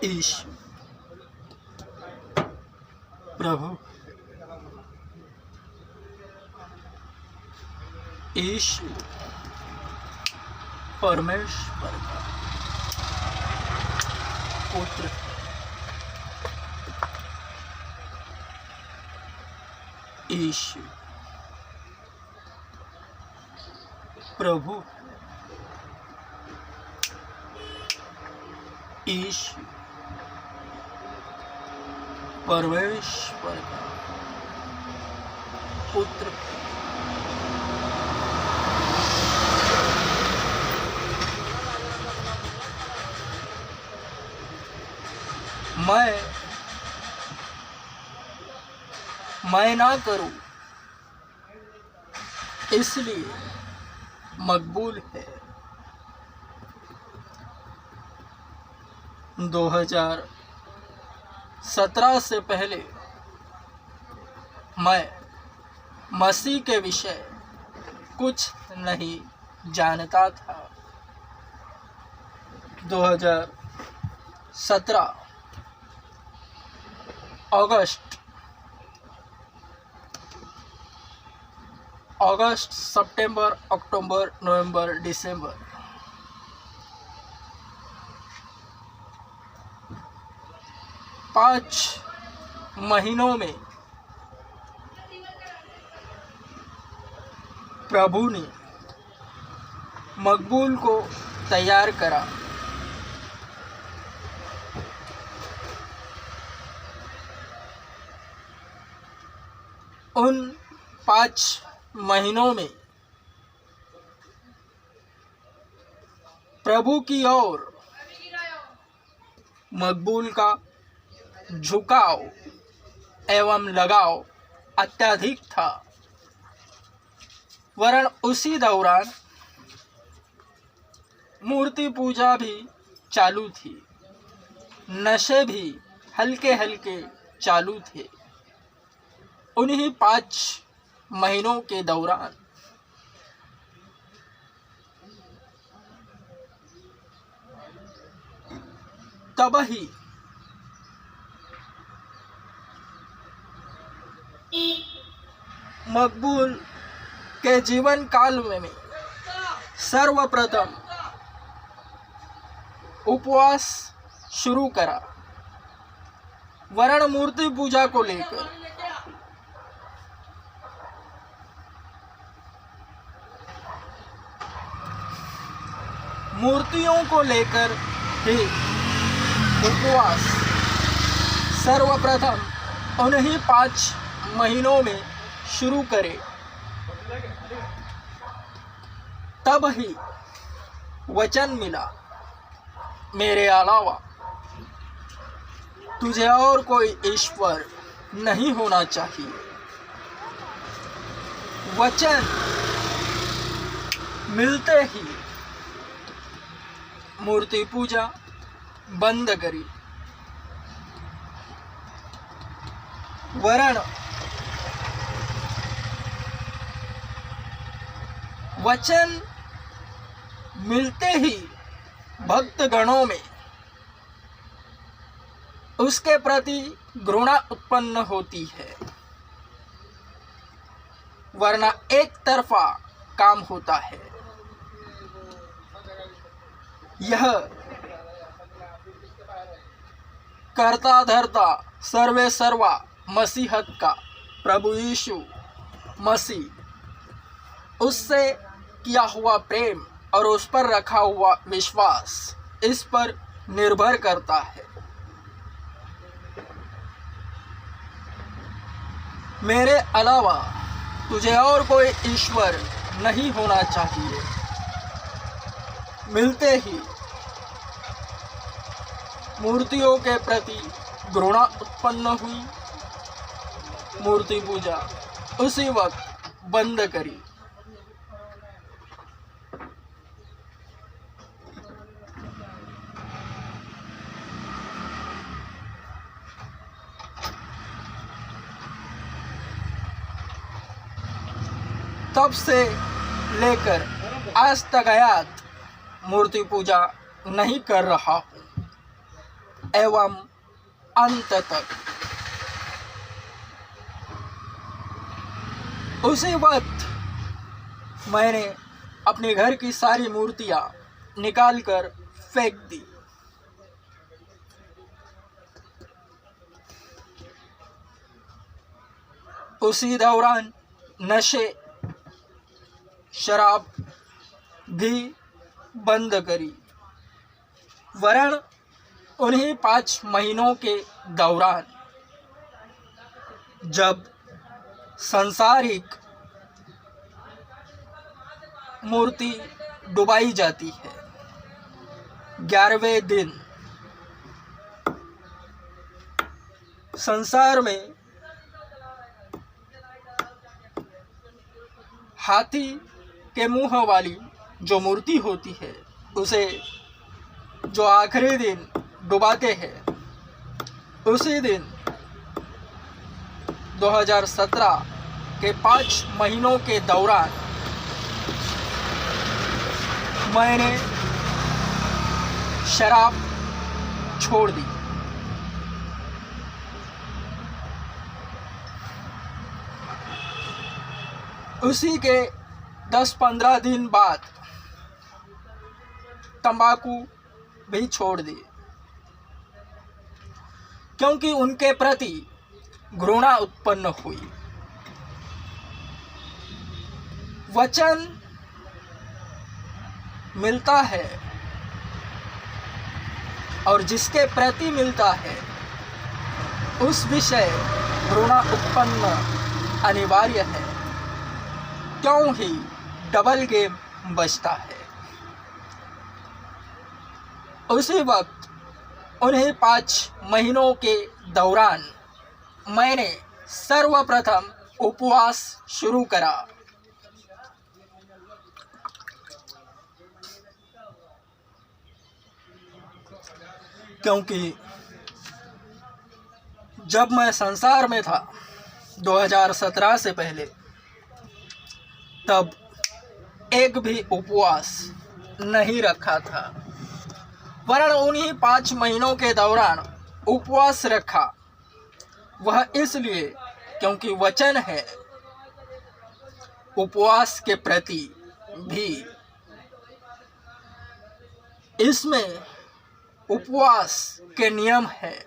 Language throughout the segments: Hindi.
ईश प्रभु ईश परमेश्वर का पुत्र ईश प्रभु ईश परमेश्वर का पुत्र मैं ना करूं इसलिए मकबूल है। 2017 से पहले मैं मसीह के विषय कुछ नहीं जानता था। 2017 अगस्त, सितंबर, अक्टूबर, नवंबर, दिसंबर 5 महीनों में प्रभु ने मकबूल को तैयार करा। उन 5 महीनों में प्रभु की ओर मकबूल का झुकाव एवं लगाव अत्यधिक था। वरन उसी दौरान मूर्ति पूजा भी चालू थी, नशे भी हल्के हल्के चालू थे। उन्हीं 5 महीनों के दौरान तब ही मकबूल के जीवन काल में सर्वप्रथम उपवास शुरू करा। वरण मूर्ति पूजा को लेकर मूर्तियों को लेकर ही उपवास सर्वप्रथम उन्हीं 5 महीनों में शुरू करे। तब ही वचन मिला, मेरे अलावा तुझे और कोई ईश्वर नहीं होना चाहिए। वचन मिलते ही मूर्ति पूजा बंद करी। वरण वचन मिलते ही भक्तगणों में उसके प्रति घृणा उत्पन्न होती है, वरना एक तरफा काम होता है। यह करता धरता सर्वे सर्वा मसीहत का प्रभु यीशु मसीह, उससे किया हुआ प्रेम और उस पर रखा हुआ विश्वास इस पर निर्भर करता है। मेरे अलावा तुझे और कोई ईश्वर नहीं होना चाहिए। मिलते ही मूर्तियों के प्रति घृणा उत्पन्न हुई। मूर्ति पूजा उसी वक्त बंद करी। तब से लेकर आज तक मूर्ति पूजा नहीं कर रहा हूँ। एवं अंत तक। उसी वक्त मैंने अपने घर की सारी मूर्तियां निकालकर फेंक दी। उसी दौरान नशे, शराब भी बंद करी। वरण उन्हीं 5 महीनों के दौरान जब सांसारिक मूर्ति डुबाई जाती है, 11वें दिन संसार में हाथी के मुंह वाली जो मूर्ति होती है, उसे जो आखिरी दिन डुबाते हैं, उसी दिन 2017 के 5 महीनों के दौरान मैंने शराब छोड़ दी। उसी के 10-15 दिन बाद तंबाकू भी छोड़ दी, क्योंकि उनके प्रति घृणा उत्पन्न हुई। वचन मिलता है और जिसके प्रति मिलता है उस विषय घृणा उत्पन्न अनिवार्य है, क्यों ही डबल गेम बचता है। उसी वक्त उन्हीं 5 महीनों के दौरान मैंने सर्वप्रथम उपवास शुरू करा। क्योंकि जब मैं संसार में था 2017 से पहले, तब एक भी उपवास नहीं रखा था। वरन उन्हीं 5 महीनों के दौरान उपवास रखा, वह इसलिए क्योंकि वचन है उपवास के प्रति भी। इसमें उपवास के नियम है।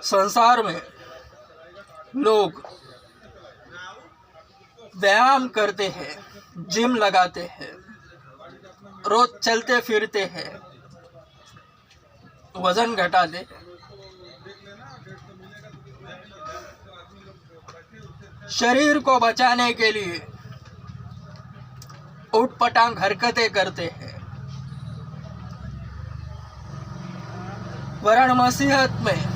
संसार में लोग व्यायाम करते हैं, जिम लगाते हैं, रोज चलते फिरते हैं, वजन घटाते हैं। शरीर को बचाने के लिए उठपटांग हरकतें करते हैं। वरण मसीहत में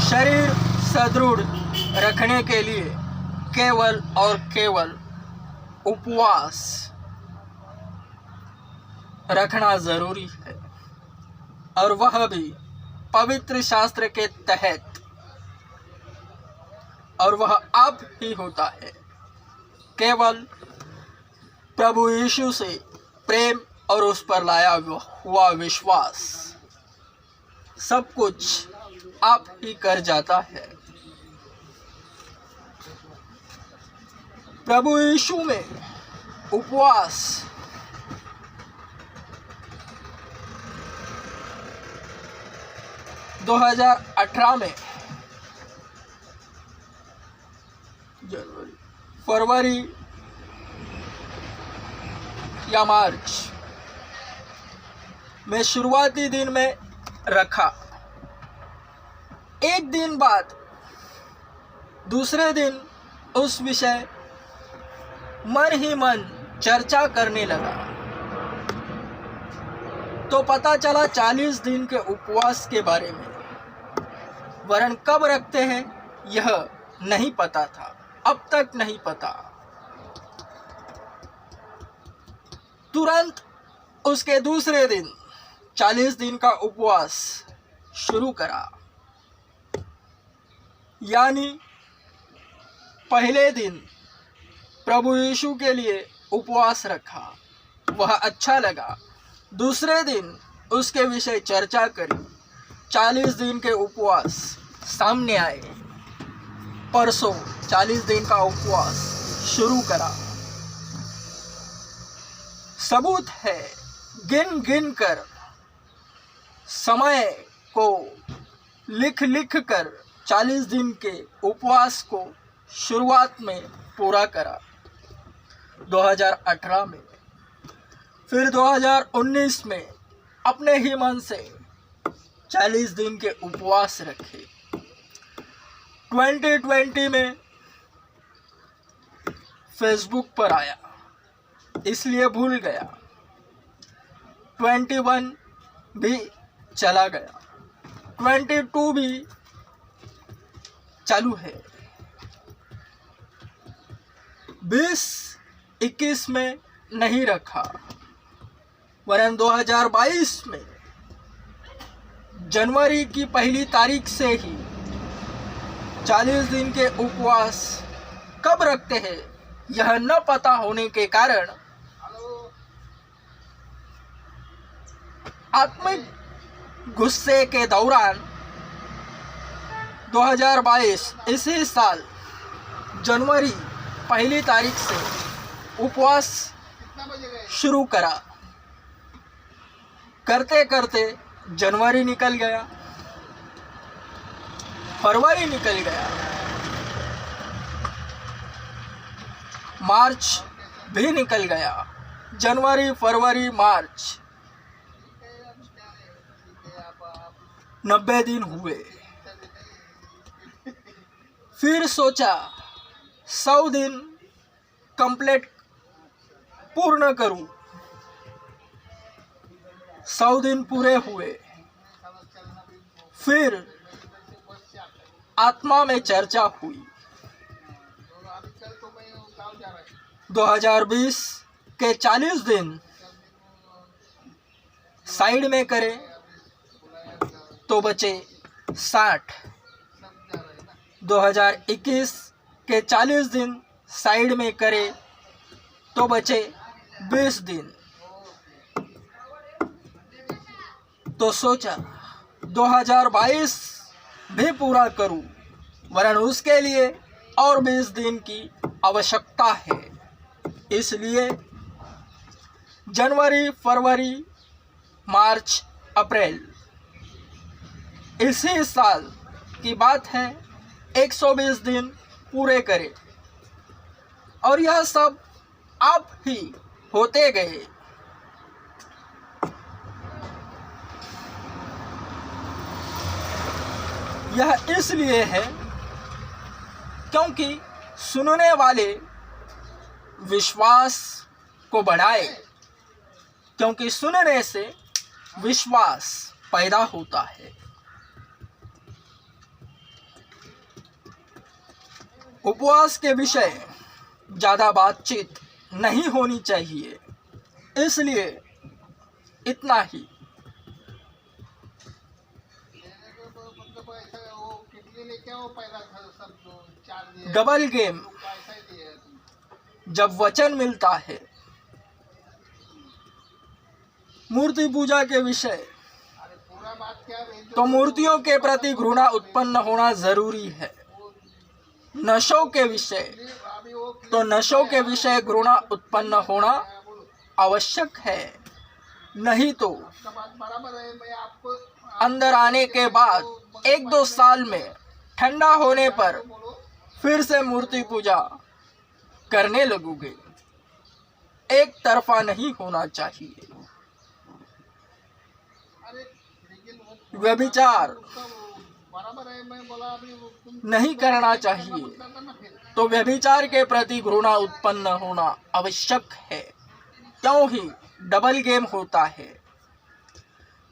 शरीर सदृढ़ रखने के लिए केवल और केवल उपवास रखना जरूरी है, और वह भी पवित्र शास्त्र के तहत। और वह अब ही होता है केवल प्रभु यीशु से प्रेम और उस पर लाया हुआ विश्वास सब कुछ आप ही कर जाता है। प्रभु यीशु में उपवास में फरवरी या मार्च में शुरुआती दिन में रखा। एक दिन बाद दूसरे दिन उस विषय मन ही मन चर्चा करने लगा, तो पता चला 40 दिन के उपवास के बारे में। वरन कब रखते हैं यह नहीं पता था, अब तक नहीं पता। तुरंत उसके दूसरे दिन 40 दिन का उपवास शुरू करा। यानी पहले दिन प्रभु यीशु के लिए उपवास रखा, वह अच्छा लगा। दूसरे दिन उसके विषय चर्चा करी, 40 दिन के उपवास सामने आए। परसों 40 दिन का उपवास शुरू करा। सबूत है, गिन गिन कर, समय को लिख लिख कर 40 दिन के उपवास को शुरुआत में पूरा करा 2018 में। फिर 2019 में अपने ही मन से 40 दिन के उपवास रखे। 2020 में फेसबुक पर आया, इसलिए भूल गया। 21 भी चला गया, 22 भी चालू है। 20-21 में नहीं रखा, वरन 2022 में जनवरी की पहली तारीख से ही 40 दिन के उपवास कब रखते हैं यह न पता होने के कारण आत्मिक गुस्से के दौरान 2022 इसी साल जनवरी पहली तारीख से उपवास शुरू करा। करते करते जनवरी निकल गया, फरवरी निकल गया, मार्च भी निकल गया। जनवरी, फरवरी, मार्च 90 दिन हुए। फिर सोचा 100 दिन कंप्लीट पूर्ण करूं। 100 दिन पूरे हुए। फिर आत्मा में चर्चा हुई। 2020 के 40 दिन साइड में करें तो बचे 60। 2021 के 40 दिन साइड में करें तो बचे 20 दिन। तो सोचा 2022 भी पूरा करूं, वरन उसके लिए और 20 दिन की आवश्यकता है। इसलिए जनवरी, फरवरी, मार्च, अप्रैल इसी साल की बात है 120 दिन पूरे करें। और यह सब आप ही होते गए। यह इसलिए है क्योंकि सुनने वाले विश्वास को बढ़ाए, क्योंकि सुनने से विश्वास पैदा होता है। उपवास के विषय ज़्यादा बातचीत नहीं होनी चाहिए, इसलिए इतना ही। डबल गेम, जब वचन मिलता है। मूर्ति पूजा के विषय, तो मूर्तियों के प्रति घृणा उत्पन्न होना जरूरी है। नशों के विषय, तो नशों के विषय घृणा उत्पन्न होना आवश्यक है। नहीं तो अंदर आने के बाद 1-2 साल में ठंडा होने पर फिर से मूर्ति पूजा करने लगोगे। एक तरफा नहीं होना चाहिए। व्यभिचार नहीं करना चाहिए, तो व्यभिचार के प्रति घृणा उत्पन्न होना आवश्यक है। क्यों ही डबल गेम होता है।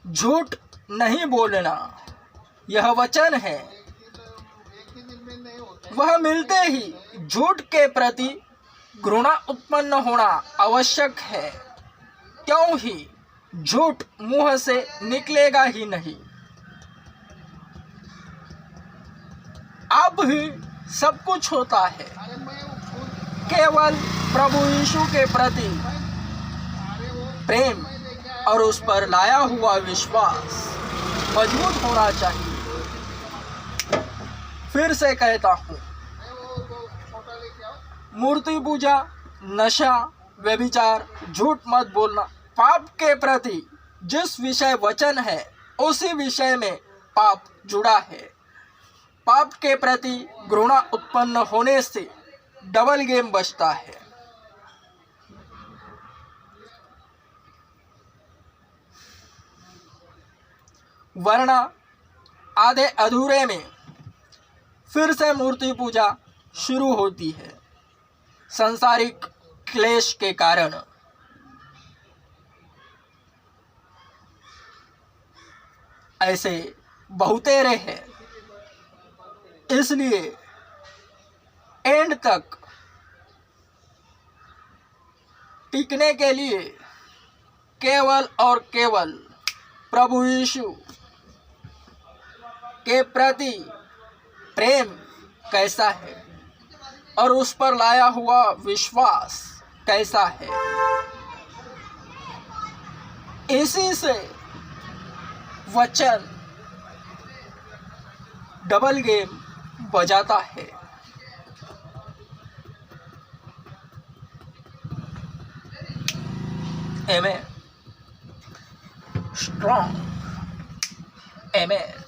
झूठ नहीं बोलना, यह वचन है। वह मिलते ही झूठ के प्रति घृणा उत्पन्न होना आवश्यक है। क्यों ही झूठ मुंह से निकलेगा ही नहीं। आप ही सब कुछ होता है। केवल प्रभु यीशु के प्रति प्रेम और उस पर लाया हुआ विश्वास मजबूत होना चाहिए। फिर से कहता हूँ, मूर्ति पूजा, नशा, व्यभिचार, झूठ मत बोलना, पाप के प्रति जिस विषय वचन है उसी विषय में पाप जुड़ा है। पाप के प्रति घृणा उत्पन्न होने से डबल गेम बचता है। वरना आधे अधूरे में फिर से मूर्ति पूजा शुरू होती है, सांसारिक क्लेश के कारण। ऐसे बहुतेरे हैं। इसलिए एंड तक टिकने के लिए केवल और केवल प्रभु यीशु के प्रति प्रेम कैसा है और उस पर लाया हुआ विश्वास कैसा है, इसी से वचन डबल गेम बजाता है। Amen. Strong. Amen.